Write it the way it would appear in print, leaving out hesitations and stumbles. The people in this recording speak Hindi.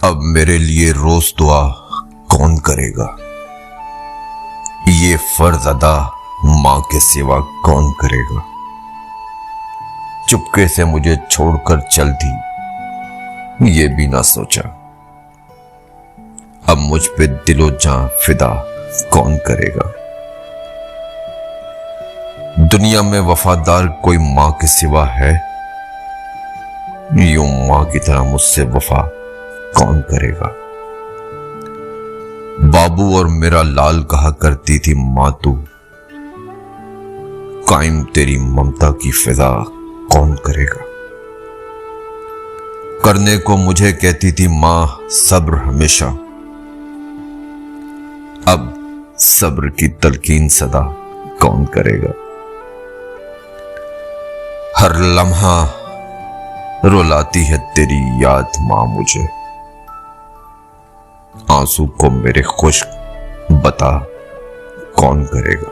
अब मेरे लिए रोज दुआ कौन करेगा? ये फर्ज अदा मां के सिवा कौन करेगा? चुपके से मुझे छोड़कर चल दी, ये भी ना सोचा। अब मुझ पे दिलो जान फिदा कौन करेगा? दुनिया में वफादार कोई मां के सिवा है? यूं मां की तरह मुझसे वफा कौन करेगा? बाबू और मेरा लाल कहा करती थी मां तू, कायम तेरी ममता की फिजा कौन करेगा? करने को मुझे कहती थी मां सब्र हमेशा, अब सब्र की तलकीन सदा कौन करेगा? हर लम्हा रुलाती है तेरी याद मां मुझे, आंसू को मेरे खुश्क बता कौन करेगा?